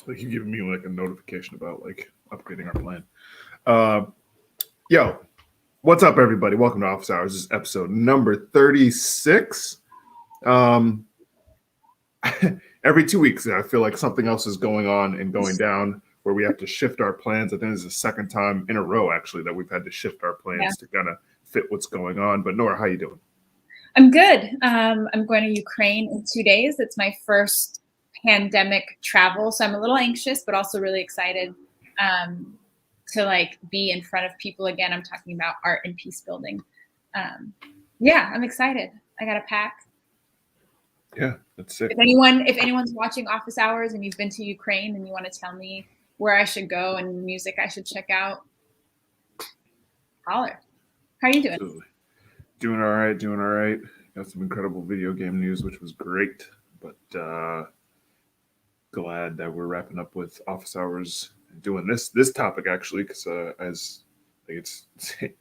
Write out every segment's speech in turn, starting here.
like you giving me like a notification about like upgrading our plan. Uh, yo, what's up, everybody? Welcome to Office Hours. This is episode number 36. Um, every 2 weeks, I feel like something else is going on and going down where we have to shift our plans. I think this is the second time in a row, actually, that we've had to shift our plans to kind of fit what's going on. But Nora, how you doing? I'm good. I'm going to Ukraine in 2 days. It's my first pandemic travel, so I'm a little anxious, but also really excited to like be in front of people again. I'm talking about art and peace building. Yeah, I'm excited. I got to pack. Yeah, that's it. If anyone's watching Office Hours and you've been to Ukraine and you want to tell me where I should go and music I should check out, holler. How are you doing? Absolutely. Doing all right. Got some incredible video game news, which was great. But glad that we're wrapping up with Office Hours and doing this topic actually, because as I think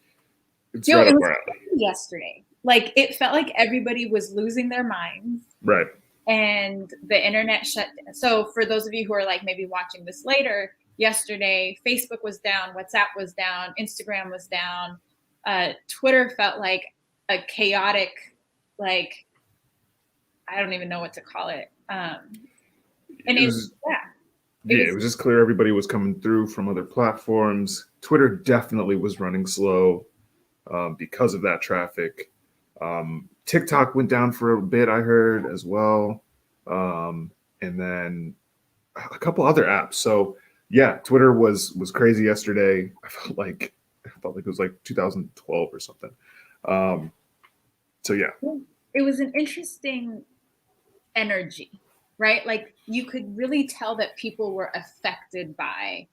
it's right up our alley. Yesterday, like it felt like everybody was losing their minds. Right. And the internet shut down. So for those of you who are like maybe watching this later, yesterday Facebook was down, WhatsApp was down, Instagram was down. Twitter felt like a chaotic, like I don't even know what to call it. And it was just clear everybody was coming through from other platforms. Twitter definitely was running slow because of that traffic. TikTok went down for a bit, I heard as well. And then a couple other apps. So yeah, Twitter was crazy yesterday. I felt like it was like 2012 or something. So yeah. It was an interesting energy, right? Like you could really tell that people were affected by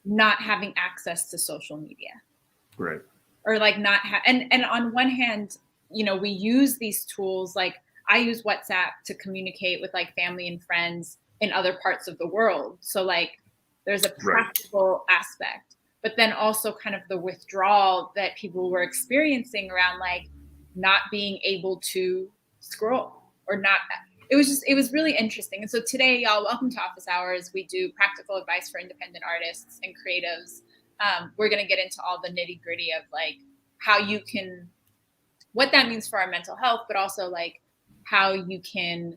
not having access to social media. Right. Or like not and on one hand, you know, we use these tools, like I use WhatsApp to communicate with like family and friends in other parts of the world. So like there's a practical aspect, but then also kind of the withdrawal that people were experiencing around like not being able to scroll or not. It was really interesting. And so today, y'all, welcome to Office Hours. We do practical advice for independent artists and creatives. We're going to get into all the nitty gritty of like how you can, what that means for our mental health, but also like how you can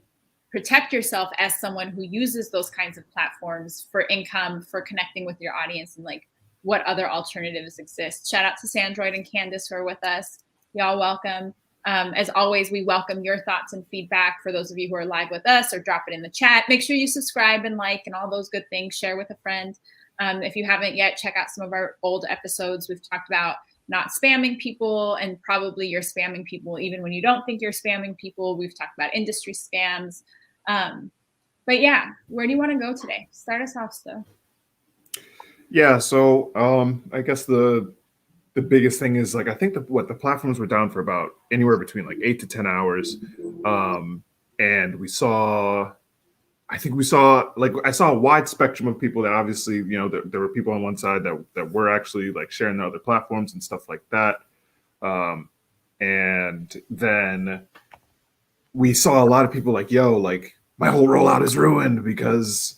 protect yourself as someone who uses those kinds of platforms for income, for connecting with your audience, and like what other alternatives exist. Shout out to Sandroid and Candace who are with us. Y'all welcome. As always, we welcome your thoughts and feedback for those of you who are live with us, or drop it in the chat. Make sure you subscribe and like and all those good things. Share with a friend. If you haven't yet, check out some of our old episodes. We've talked about not spamming people, and probably you're spamming people even when you don't think you're spamming people. We've talked about industry scams. But yeah, where do you want to go today? Start us off, Sto. Yeah, so I guess the biggest thing is like I think the platforms were down for about anywhere between like 8 to 10 hours, and I saw a wide spectrum of people that obviously, you know, there were people on one side that were actually like sharing their other platforms and stuff like that, and then we saw a lot of people like, yo, like my whole rollout is ruined because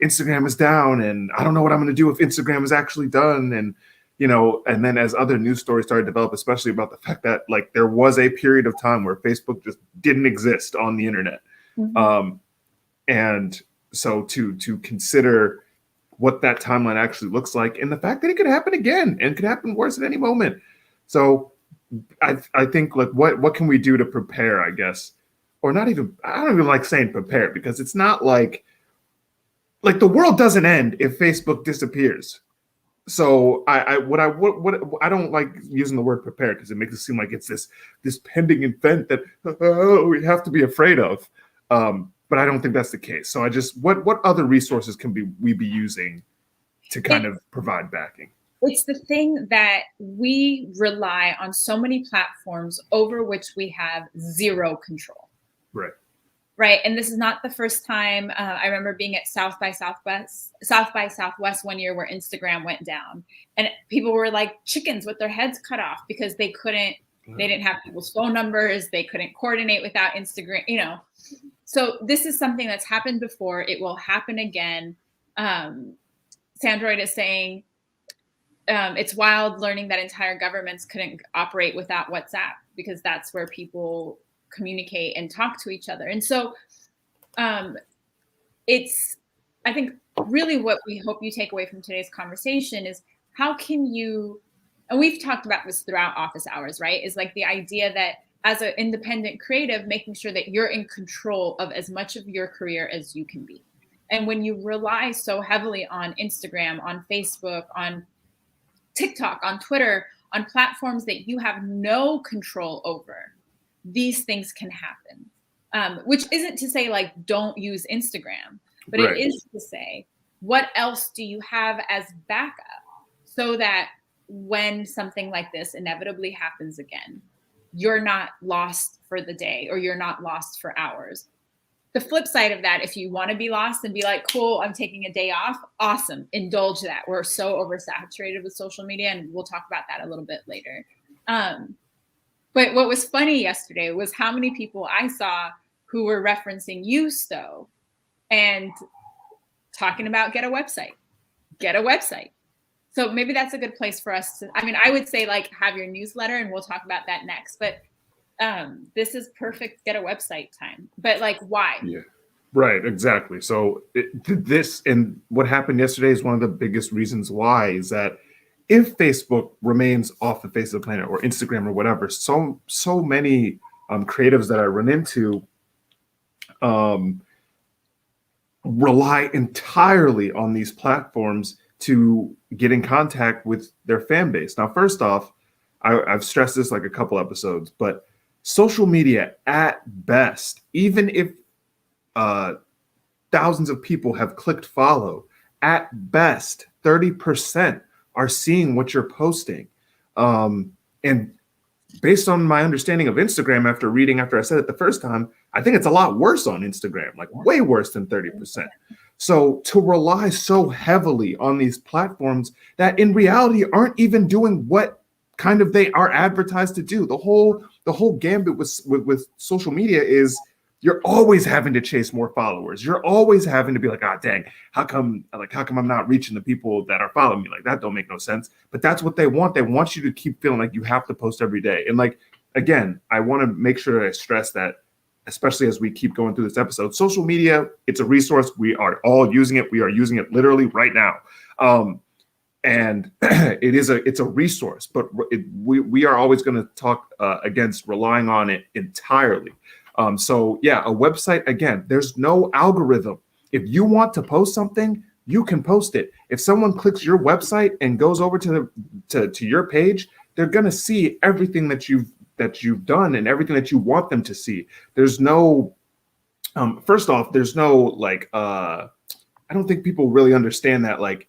Instagram is down and I don't know what I'm going to do if Instagram is actually done. And you know, and then as other news stories started to develop, especially about the fact that like there was a period of time where Facebook just didn't exist on the internet. And so to consider what that timeline actually looks like, and the fact that it could happen again and could happen worse at any moment. So I think like what can we do to prepare, I guess, or not even, I don't even like saying prepare, because it's not like the world doesn't end if Facebook disappears. So I don't like using the word prepare because it makes it seem like it's this pending event that we have to be afraid of. But I don't think that's the case. So what other resources can we be using to kind of provide backing? It's the thing that we rely on so many platforms over which we have zero control. Right. And this is not the first time. I remember being at South by Southwest 1 year where Instagram went down and people were like chickens with their heads cut off because they didn't have people's phone numbers. They couldn't coordinate without Instagram, you know. So this is something that's happened before. It will happen again. Sandroid is saying, it's wild learning that entire governments couldn't operate without WhatsApp, because that's where people communicate and talk to each other. And so it's, I think, really what we hope you take away from today's conversation is how can you, and we've talked about this throughout office hours, right? Is like the idea that as an independent creative, making sure that you're in control of as much of your career as you can be. And when you rely so heavily on Instagram, on Facebook, on TikTok, on Twitter, on platforms that you have no control over, these things can happen. Which isn't to say like don't use Instagram, but Right. it is to say what else do you have as backup so that when something like this inevitably happens again, you're not lost for the day or you're not lost for hours. The flip side of that, if you want to be lost and be like, cool, I'm taking a day off, awesome, indulge that. We're so oversaturated with social media, and we'll talk about that a little bit later. But what was funny yesterday was how many people I saw who were referencing you, Sto, and talking about get a website. So maybe that's a good place for us to, I mean, I would say like have your newsletter, and we'll talk about that next, but this is perfect get a website time. But like, why? Yeah, right, exactly. So this and what happened yesterday is one of the biggest reasons why is that if Facebook remains off the face of the planet, or Instagram or whatever, so many creatives that I run into rely entirely on these platforms to get in contact with their fan base. Now, first off, I've stressed this like a couple episodes, but social media at best, even if thousands of people have clicked follow, at best 30% are seeing what you're posting. And based on my understanding of Instagram, after I said it the first time, I think it's a lot worse on Instagram, like way worse than 30%. So to rely so heavily on these platforms that in reality aren't even doing what kind of they are advertised to do. The whole gambit with social media is you're always having to chase more followers. You're always having to be like, ah, dang, how come I'm not reaching the people that are following me? Like, that don't make no sense. But that's what they want. They want you to keep feeling like you have to post every day. And like, again, I want to make sure I stress that, especially as we keep going through this episode, social media, it's a resource. We are all using it. We are using it literally right now. And it's a resource, but we are always going to talk against relying on it entirely. So yeah, a website, again, there's no algorithm. If you want to post something, you can post it. If someone clicks your website and goes over to your page, they're going to see everything that you've done and everything that you want them to see. There's no, first off, there's no like, I don't think people really understand that, like,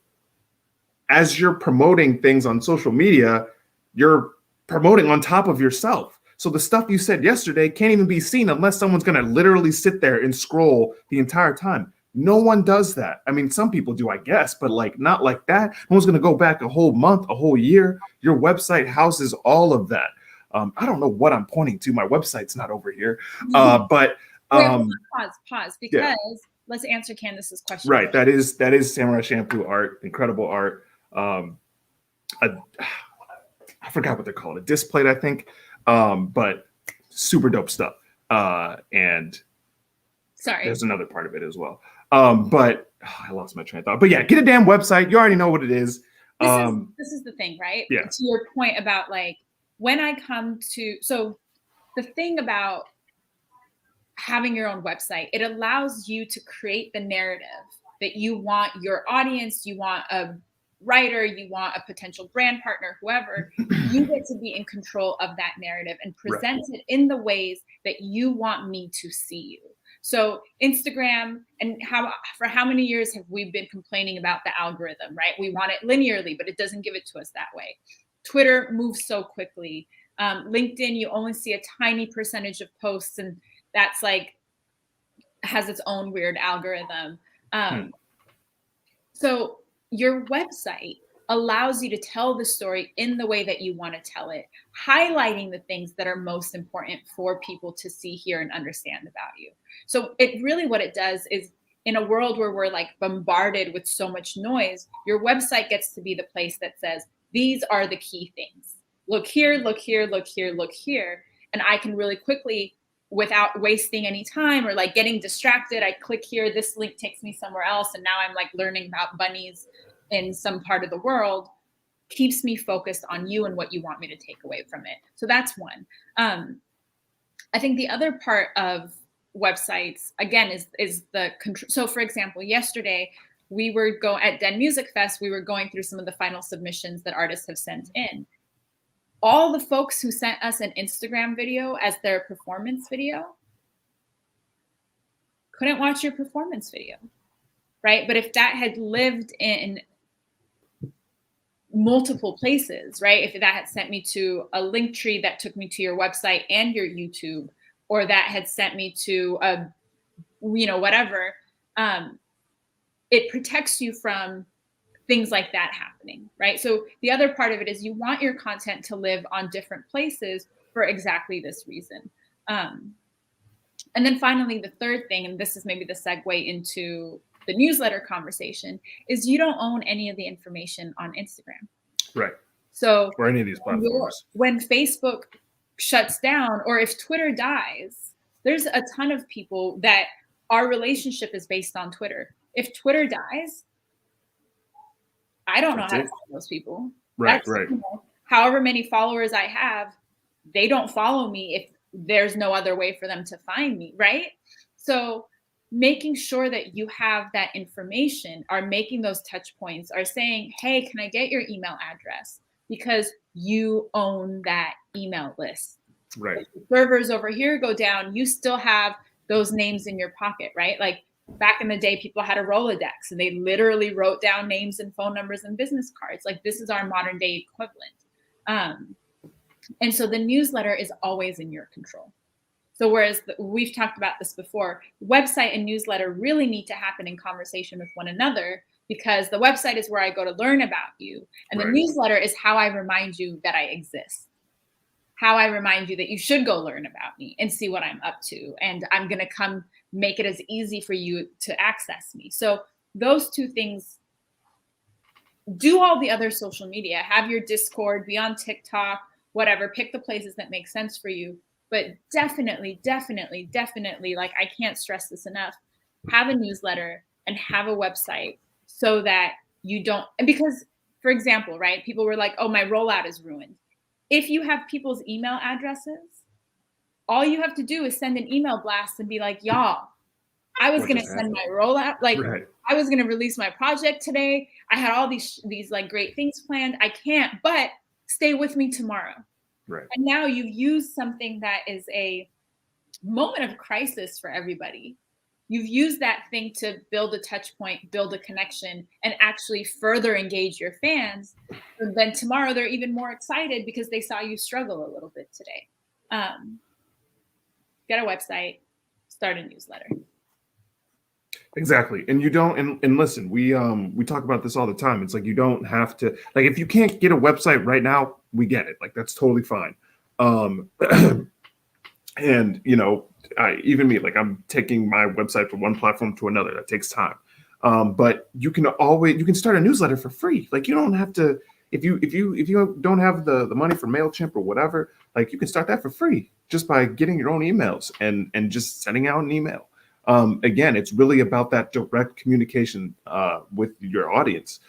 as you're promoting things on social media, you're promoting on top of yourself. So the stuff you said yesterday can't even be seen unless someone's going to literally sit there and scroll the entire time. No one does that. I mean, some people do, I guess, but like not like that. No one's going to go back a whole month, a whole year. Your website houses all of that. I don't know what I'm pointing to. My website's not over here. But Wait, pause, because yeah. Let's answer Candace's question. Right. That is Samurai Shampoo art, incredible art. I forgot what they're called, a disc plate, I think. But super dope stuff. And sorry, there's another part of it as well. But I lost my train of thought. But yeah, get a damn website. You already know what it is. This is the thing, right? Yeah. To your point about like when I come to, so the thing about having your own website, it allows you to create the narrative that you want your audience, you want a writer, you want a potential brand partner, whoever, you get to be in control of that narrative and present it in the ways that you want me to see you. So Instagram, and for how many years have we been complaining about the algorithm, right? We want it linearly, but it doesn't give it to us that way. Twitter moves so quickly. LinkedIn, you only see a tiny percentage of posts, and that's like has its own weird algorithm. So your website allows you to tell the story in the way that you want to tell it, highlighting the things that are most important for people to see, hear, and understand about you. So it really, what it does is in a world where we're like bombarded with so much noise, your website gets to be the place that says, these are the key things. Look here, look here, look here, look here. And I can really quickly, without wasting any time or like getting distracted, I click here, this link takes me somewhere else. And now I'm like learning about bunnies in some part of the world, keeps me focused on you and what you want me to take away from it. So that's one. I think the other part of websites, again, is the control. So for example, yesterday we were at Den Music Fest, we were going through some of the final submissions that artists have sent in. All the folks who sent us an Instagram video as their performance video couldn't watch your performance video, right? But if that had lived in multiple places, right? If that had sent me to a link tree that took me to your website and your YouTube, or that had sent me to a, whatever, it protects you from things like that happening, right? So the other part of it is you want your content to live on different places for exactly this reason. And then finally, the third thing, and this is maybe the segue into the newsletter conversation, is you don't own any of the information on Instagram. Right. So or any of these platforms. When Facebook shuts down, or if Twitter dies, there's a ton of people that our relationship is based on Twitter. If Twitter dies, I don't know how to find those people. Right, right. However many followers I have, they don't follow me if there's no other way for them to find me, right? So making sure that you have that information, are making those touch points, are saying, hey, can I get your email address? Because you own that email list. Right. If the servers over here go down, you still have those names in your pocket, right? Like back in the day, people had a Rolodex and they literally wrote down names and phone numbers and business cards. Like this is our modern day equivalent. And so the newsletter is always in your control. So whereas we've talked about this before, website and newsletter really need to happen in conversation with one another, because the website is where I go to learn about you. And the newsletter is how I remind you that I exist, how I remind you that you should go learn about me and see what I'm up to. And I'm going to come make it as easy for you to access me. So those two things, do all the other social media, have your Discord, be on TikTok, whatever, pick the places that make sense for you. But definitely, like I can't stress this enough, have a newsletter and have a website so that you don't, and because, for example, right, people were like, oh, my rollout is ruined. If you have people's email addresses, all you have to do is send an email blast and be like, y'all, I was going to send my rollout, like I was going to release my project today. I had all these like great things planned. I can't, but stay with me tomorrow. Right. And now you've used something that is a moment of crisis for everybody. You've used that thing to build a touch point, build a connection, and actually further engage your fans. And then tomorrow they're even more excited because they saw you struggle a little bit today. Get a website, start a newsletter. Exactly. And you don't, and listen, we talk about this all the time. It's like, you don't have to, like, if you can't get a website right now, we get it. Like, that's totally fine. And, even me, like, I'm taking my website from one platform to another. That takes time. But you can start a newsletter for free. Like, you don't have to, if you don't have the money for MailChimp or whatever, like, you can start that for free just by getting your own emails and just sending out an email. Again, it's really about that direct communication with your audience.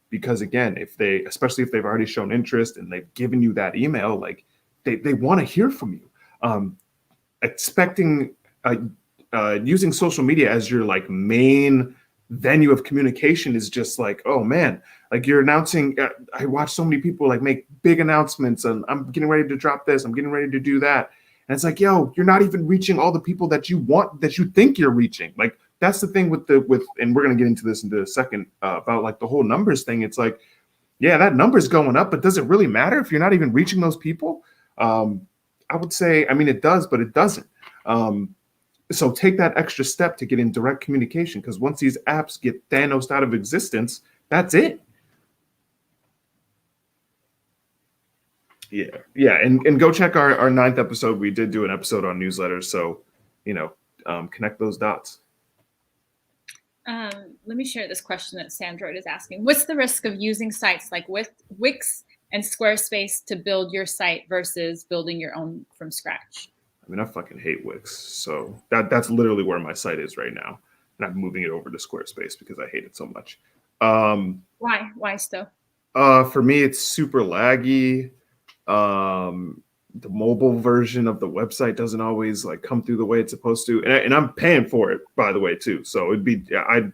Because again, especially if they've already shown interest and they've given you that email, like they want to hear from you. Expecting using social media as your like main venue of communication is just like, oh man, like you're announcing. I watch so many people like make big announcements and I'm getting ready to drop this, I'm getting ready to do that. And it's like, yo, you're not even reaching all the people that you think you're reaching. Like, that's the thing with and we're going to get into this in a second about like the whole numbers thing. It's like, yeah, that number's going up, but does it really matter if you're not even reaching those people? I would say, I mean, it does, but it doesn't. So take that extra step to get in direct communication, because once these apps get Thanos out of existence, that's it. Yeah, and go check our 9th episode. We did do an episode on newsletters, so connect those dots. Let me share this question that Sandroid is asking. What's the risk of using sites like Wix and Squarespace to build your site versus building your own from scratch? I mean, I fucking hate Wix. So that's literally where my site is right now. And I'm moving it over to Squarespace because I hate it so much. Why? Why Sto? For me, it's super laggy. The mobile version of the website doesn't always like come through the way it's supposed to. And I'm paying for it, by the way, too. So it'd be, I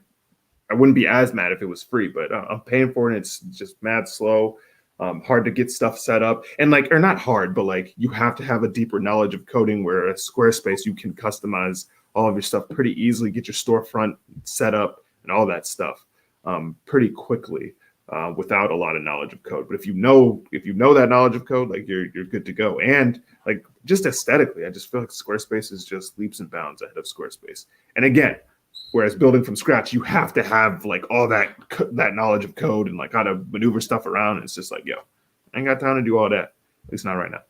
wouldn't be as mad if it was free, but I'm paying for it. And it's just mad slow. Hard to get stuff set up, and like, or not hard, but like you have to have a deeper knowledge of coding, where at Squarespace you can customize all of your stuff pretty easily, get your storefront set up and all that stuff pretty quickly without a lot of knowledge of code. But if you know that knowledge of code, like you're good to go. And like just aesthetically, I just feel like Squarespace is just leaps and bounds ahead of Squarespace. And again, whereas building from scratch, you have to have like all that knowledge of code and like how to maneuver stuff around. And it's just like, yo, I ain't got time to do all that. At least not right now.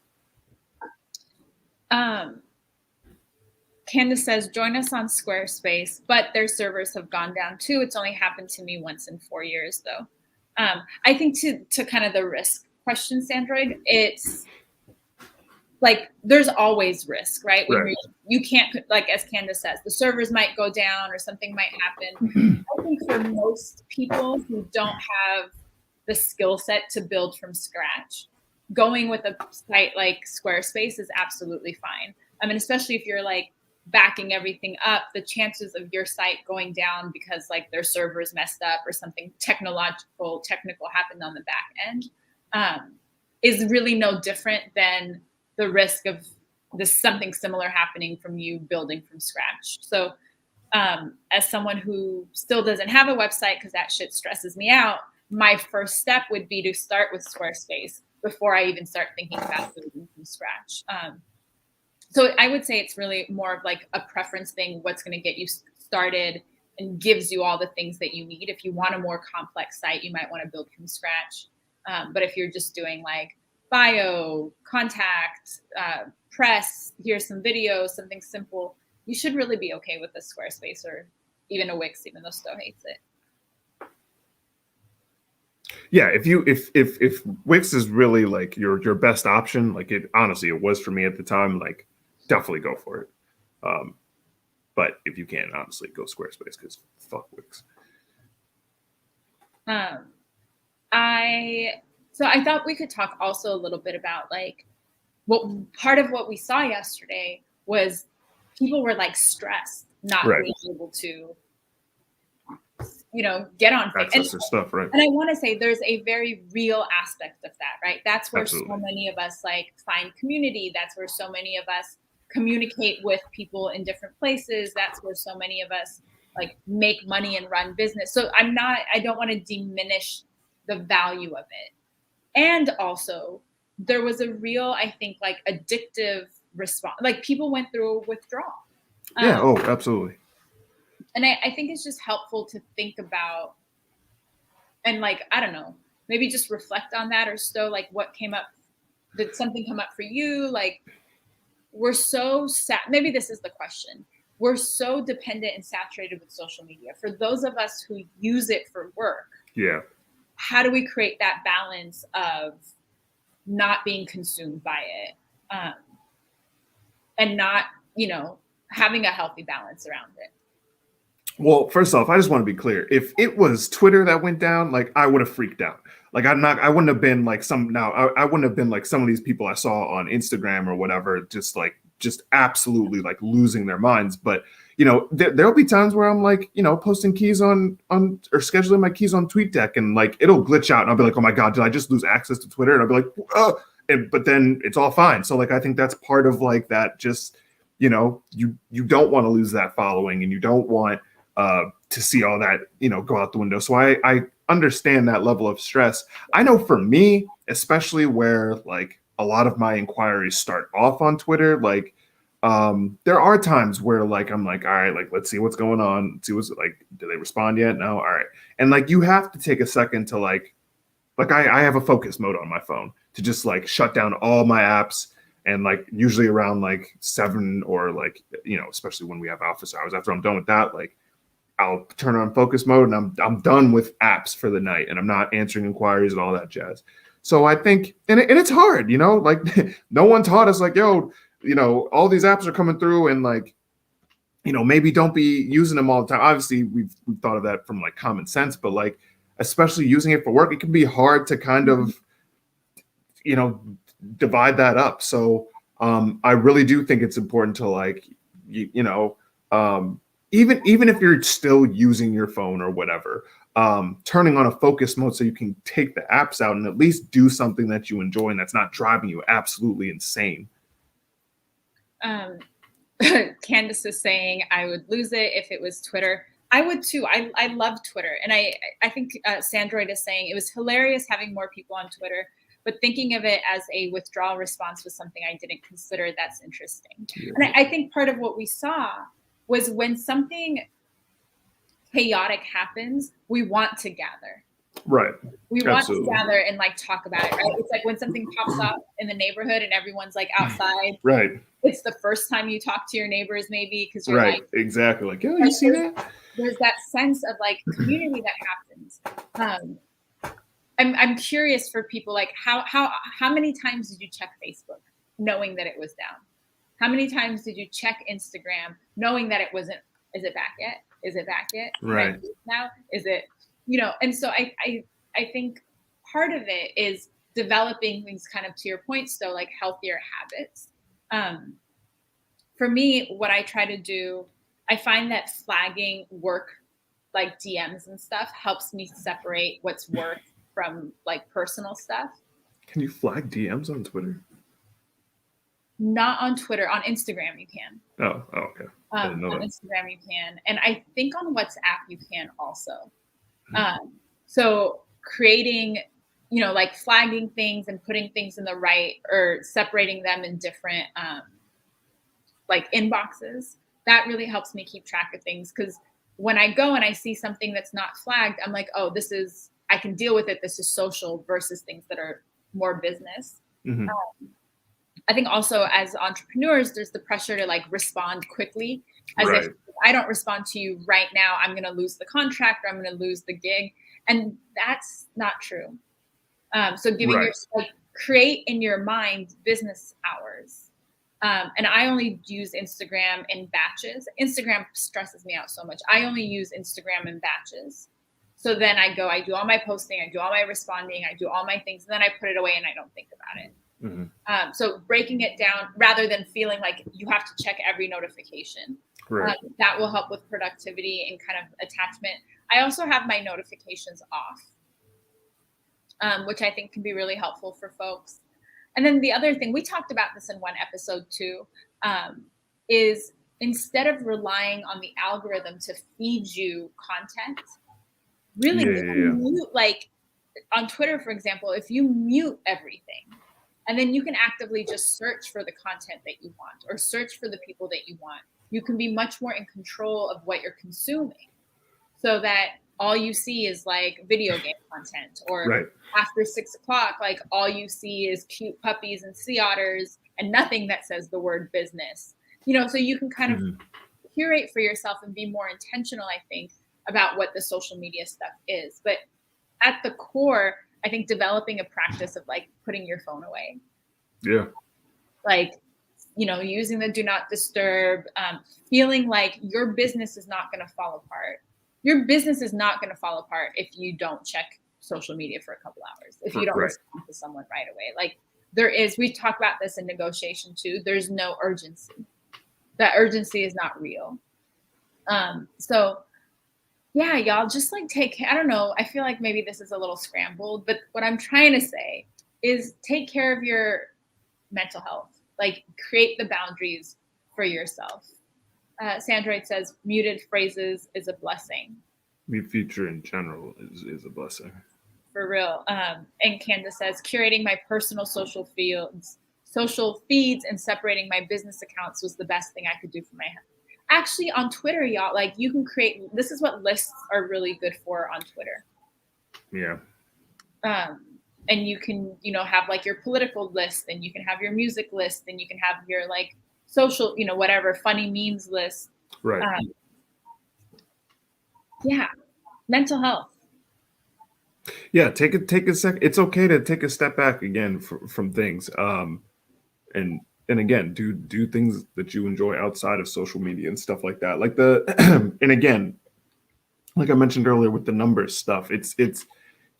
Candace says, join us on Squarespace, but their servers have gone down too. It's only happened to me once in 4 years though. I think to kind of the risk question, Sandroid, it's like there's always risk, right? Right. You can't, like as Candace says, the servers might go down or something might happen. I think for most people who don't have the skill set to build from scratch, going with a site like Squarespace is absolutely fine. I mean, especially if you're like backing everything up, the chances of your site going down because like their servers messed up or something technical happened on the back end is really no different than the risk of something similar happening from you building from scratch. So as someone who still doesn't have a website, because that shit stresses me out, my first step would be to start with Squarespace before I even start thinking about building from scratch. So I would say it's really more of like a preference thing, what's going to get you started and gives you all the things that you need. If you want a more complex site, you might want to build from scratch. But if you're just doing like bio, contact, press, here's some videos, something simple, you should really be okay with a Squarespace or even a Wix, even though Sto hates it. Yeah, if Wix is really like your best option, like it honestly it was for me at the time, like definitely go for it. But if you can't, honestly, go Squarespace because fuck Wix. I thought we could talk also a little bit about like what part of what we saw yesterday was people were like stressed, not being able to, get on access their stuff, right? And I want to say there's a very real aspect of that, right? That's where Absolutely. so many of us like find community. That's where so many of us communicate with people in different places. That's where so many of us like make money and run business. So I don't want to diminish the value of it. And also there was a real, I think, like addictive response. Like people went through a withdrawal. Yeah. Oh, absolutely. And I think it's just helpful to think about and like, I don't know, maybe just reflect on that or Sto, like what came up, did something come up for you? Like we're so maybe this is the question. We're so dependent and saturated with social media. For those of us who use it for work, yeah, how do we create that balance of not being consumed by it and not, having a healthy balance around it? Well, first off, I just want to be clear. If it was Twitter that went down, like I would have freaked out. Like I wouldn't have been like I wouldn't have been like some of these people I saw on Instagram or whatever, just absolutely like losing their minds. But there'll be times where I'm like, posting keys on or scheduling my keys on TweetDeck, and like it'll glitch out, and I'll be like, oh my god, did I just lose access to Twitter? And I'll be like, oh, but then it's all fine. So like I think that's part of like that. Just you don't want to lose that following, and you don't want to see all that, go out the window. So I understand that level of stress. I know for me, especially where like a lot of my inquiries start off on Twitter, like there are times where like I'm like, all right, like let's see what's going on. See what's like, do they respond yet? No, all right. And like you have to take a second to like I have a focus mode on my phone to just like shut down all my apps. And like usually around like 7 or like, especially when we have office hours, after I'm done with that, like I'll turn on focus mode and I'm done with apps for the night, and I'm not answering inquiries and all that jazz. So I think, and it's hard, you know, like no one taught us like, yo, you know, all these apps are coming through and like, you know, maybe don't be using them all the time. Obviously, we've thought of that from like common sense, but like, especially using it for work, it can be hard to kind of, you know, divide that up. So I really do think it's important to like, you know, even if you're still using your phone or whatever, turning on a focus mode so you can take the apps out and at least do something that you enjoy and that's not driving you absolutely insane. Candace is saying I would lose it if it was Twitter. I would too. I love Twitter. And I think Sandroid is saying it was hilarious having more people on Twitter, but thinking of it as a withdrawal response was something I didn't consider. That's interesting. Yeah. And I think part of what we saw was when something chaotic happens, we want to gather. Right. We want to gather and like talk about it, right? It's like when something pops up in the neighborhood and everyone's like outside. Right. It's the first time you talk to your neighbors, maybe, because you're right. Like, exactly. Like, oh, you see that? There's that sense of like community that happens. I'm curious for people, like how many times did you check Facebook knowing that it was down? How many times did you check Instagram knowing that it wasn't? Is it back yet? Is it back yet? Right. Now is it? You know, and so I think part of it is developing things, kind of to your point, so like healthier habits. For me, what I try to do, I find that flagging work, like DMs and stuff, helps me separate what's work from like personal stuff. Can you flag DMs on Twitter? Not on Twitter. On Instagram, you can. Oh, okay. On Instagram, you can. And I think on WhatsApp, you can also. So creating, you know, like flagging things and putting things in the right, or separating them in different like inboxes, that really helps me keep track of things. Because when I go and I see something that's not flagged, I'm like, oh, this is, I can deal with it. This is social, versus things that are more business. Mm-hmm. I think also as entrepreneurs, there's the pressure to like respond quickly, as if I don't respond to you right now, I'm going to lose the contract or I'm going to lose the gig. And that's not true. So giving yourself, create in your mind business hours. And I only use Instagram in batches. Instagram stresses me out so much. I only use Instagram in batches. So then I go, I do all my posting, I do all my responding, I do all my things, and then I put it away and I don't think about it. Mm-hmm. So breaking it down rather than feeling like you have to check every notification. That will help with productivity and kind of attachment. I also have my notifications off, which I think can be really helpful for folks. And then the other thing, we talked about this in one episode too, is instead of relying on the algorithm to feed you content, really mute, like on Twitter, for example, if you mute everything, and then you can actively just search for the content that you want or search for the people that you want, you can be much more in control of what you're consuming, so that all you see is like video game content, or after 6 o'clock, like all you see is cute puppies and sea otters and nothing that says the word business, you know, so you can kind of curate for yourself and be more intentional, I think, about what the social media stuff is. But at the core, I think developing a practice of like putting your phone away. Yeah. Like, you know, using the do not disturb, feeling like your business is not going to fall apart. Your business is not going to fall apart if you don't check social media for a couple hours, if you don't respond to someone right away. Like there is, we talk about this in negotiation too, there's no urgency. That urgency is not real. So yeah, y'all just like I don't know, I feel like maybe this is a little scrambled, but what I'm trying to say is take care of your mental health, like create the boundaries for yourself. Sandroid says muted phrases is a blessing. Mute feature in general is a blessing. For real. And Candace says curating my personal social feeds and separating my business accounts was the best thing I could do for my health. Actually, on Twitter, y'all, like you can create, this is what lists are really good for on Twitter. Yeah. And you can, you know, have like your political list, and you can have your music list, and you can have your like social, you know, whatever funny memes list. Yeah. Mental health. Yeah, take a sec. It's okay to take a step back again from things. And again, do things that you enjoy outside of social media and stuff like that. Like and again, like I mentioned earlier with the numbers stuff, it's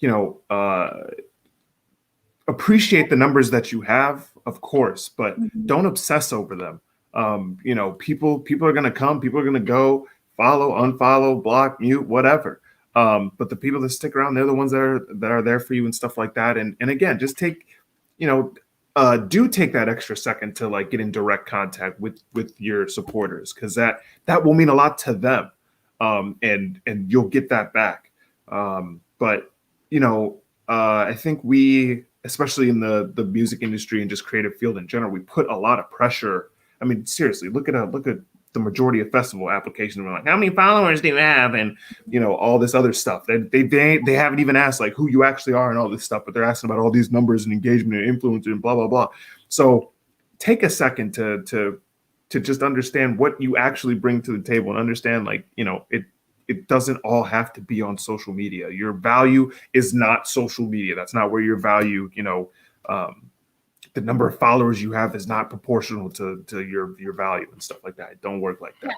you know, appreciate the numbers that you have, of course, but Mhm. don't obsess over them. People are gonna come, people are gonna go, follow, unfollow, block, mute, whatever. But the people that stick around, they're the ones that are there for you and stuff like that. And again, just take, you know, do take that extra second to like get in direct contact with your supporters, because that will mean a lot to them, and you'll get that back. But you know, I think we, especially in the music industry and just creative field in general, we put a lot of pressure. I mean, seriously, look at the majority of festival applications. We're like, how many followers do you have, and all this other stuff. They haven't even asked like who you actually are and all this stuff, but they're asking about all these numbers and engagement and influencer and blah blah blah. So take a second to just understand what you actually bring to the table and understand, like, it doesn't all have to be on social media. Your value is not social media. That's not where your value, the number of followers you have is not proportional to your value and stuff like that. It don't work like that.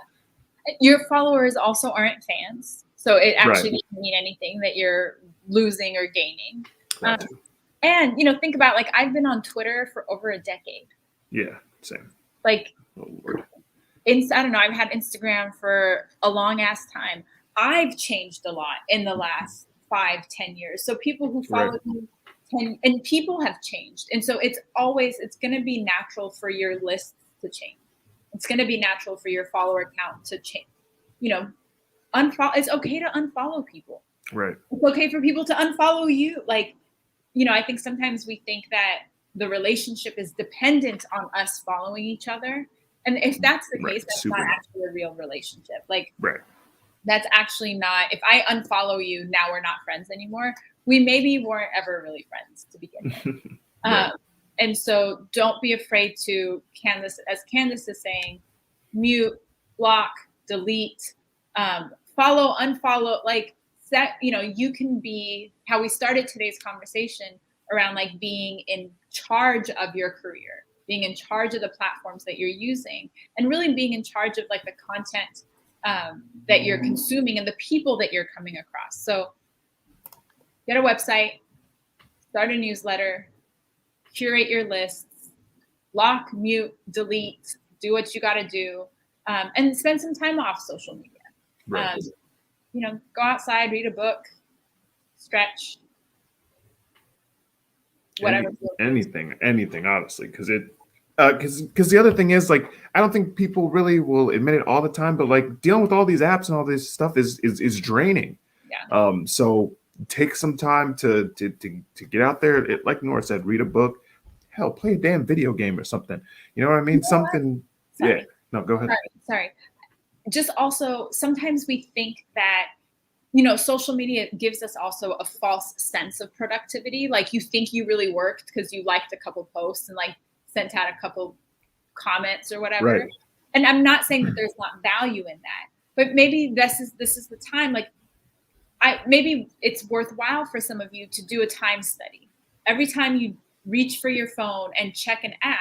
Yeah. Your followers also aren't fans. So it Right. actually doesn't mean anything that you're losing or gaining. That too. And, think about, like, I've been on Twitter for over a decade. Yeah. Same. Like, Oh Lord. I don't know, I've had Instagram for a long ass time. I've changed a lot in the last 5-10 years. So people who Right. follow me and people have changed. And so it's going to be natural for your lists to change. It's going to be natural for your follower count to change. Unfollow. It's okay to unfollow people. Right. It's okay for people to unfollow you. Like, I think sometimes we think that the relationship is dependent on us following each other. And if that's the Right. case, that's not Super. actually a real relationship. Like, Right. that's actually not, if I unfollow you, now we're not friends anymore. We maybe weren't ever really friends to begin with. Right. And so don't be afraid to, as Candace is saying, mute, block, delete, follow, unfollow, like set, you can be how we started today's conversation around like being in charge of your career, being in charge of the platforms that you're using, and really being in charge of like the content that you're consuming and the people that you're coming across. So get a website, start a newsletter, curate your lists, block, mute, delete, do what you got to do, and spend some time off social media. Right. Go outside, read a book, stretch, whatever. Anything, honestly, because the other thing is, like, I don't think people really will admit it all the time, but like dealing with all these apps and all this stuff is draining. Yeah. So take some time to get out there. Like Nora said, read a book, hell, play a damn video game or something. You know what I mean? Something. Sorry. Yeah. No, go ahead. Sorry. Just also, sometimes we think that social media gives us also a false sense of productivity. Like, you think you really worked because you liked a couple posts and like sent out a couple comments or whatever. Right. And I'm not saying that there's not value in that, but maybe this is the time. Like, maybe it's worthwhile for some of you to do a time study. Every time you reach for your phone and check an app,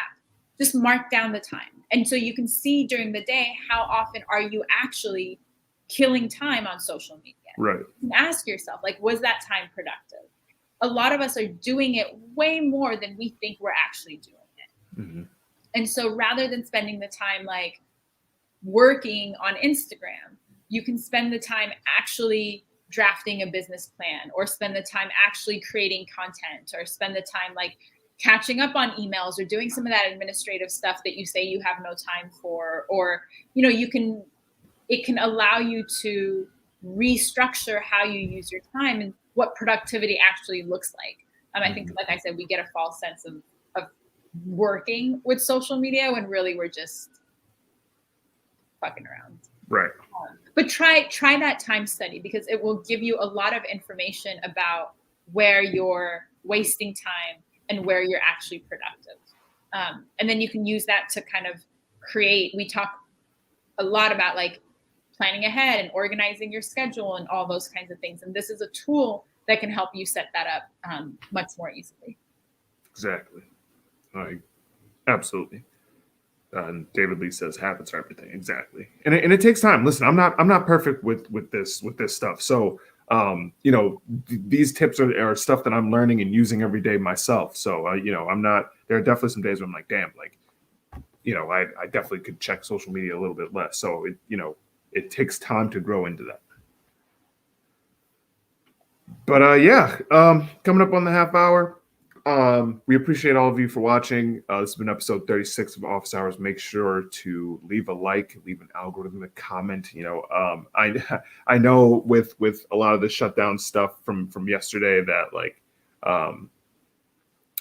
just mark down the time. And so you can see during the day, how often are you actually killing time on social media? Right. You can ask yourself, like, was that time productive? A lot of us are doing it way more than we think we're actually doing it. Mm-hmm. And so rather than spending the time like working on Instagram, you can spend the time actually drafting a business plan, or spend the time actually creating content, or spend the time like catching up on emails, or doing some of that administrative stuff that you say you have no time for. Or it can allow you to restructure how you use your time and what productivity actually looks like. I think, like I said, we get a false sense of working with social media when really we're just fucking around. Right. But try that time study, because it will give you a lot of information about where you're wasting time and where you're actually productive. And then you can use that to kind of create. We talk a lot about like planning ahead and organizing your schedule and all those kinds of things. And this is a tool that can help you set that up much more easily. Exactly. Absolutely. And David Lee says habits are everything. Exactly. And it takes time. Listen, I'm not perfect with this stuff. So these tips are stuff that I'm learning and using every day myself. So I'm not. There are definitely some days where I'm like, damn, like, I definitely could check social media a little bit less. So it takes time to grow into that. But coming up on the half hour. We appreciate all of you for watching. This has been episode 36 of Office Hours. Make sure to leave a like, leave an algorithmic comment. I know with a lot of the shutdown stuff from yesterday that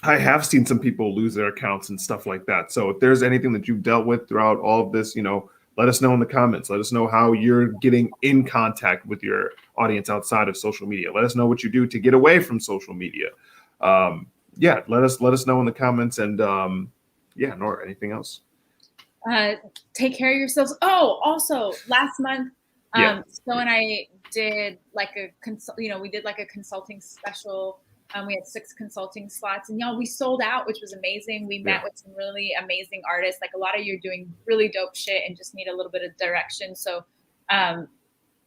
I have seen some people lose their accounts and stuff like that. So if there's anything that you've dealt with throughout all of this, let us know in the comments. Let us know how you're getting in contact with your audience outside of social media. Let us know what you do to get away from social media. Let us know in the comments. And Nora, anything else? Take care of yourselves. Oh, also last month, Sto and I did we did like a consulting special. We had 6 consulting slots, and we sold out, which was amazing. We met with some really amazing artists. Like, a lot of you are doing really dope shit and just need a little bit of direction. So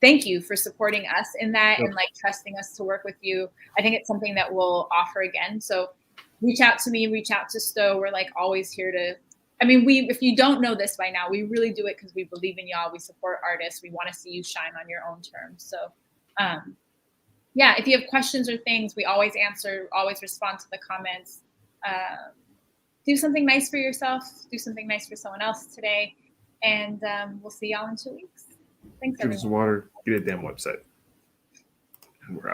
thank you for supporting us in that and trusting us to work with you. I think it's something that we'll offer again. So reach out to me, reach out to Sto. We're always here to, if you don't know this by now, we really do it because we believe in y'all. We support artists. We want to see you shine on your own terms. So if you have questions or things, we always answer, always respond to the comments. Do something nice for yourself. Do something nice for someone else today. And we'll see y'all in 2 weeks. Thanks, everyone. Drink some water. Get a damn website. And we're out.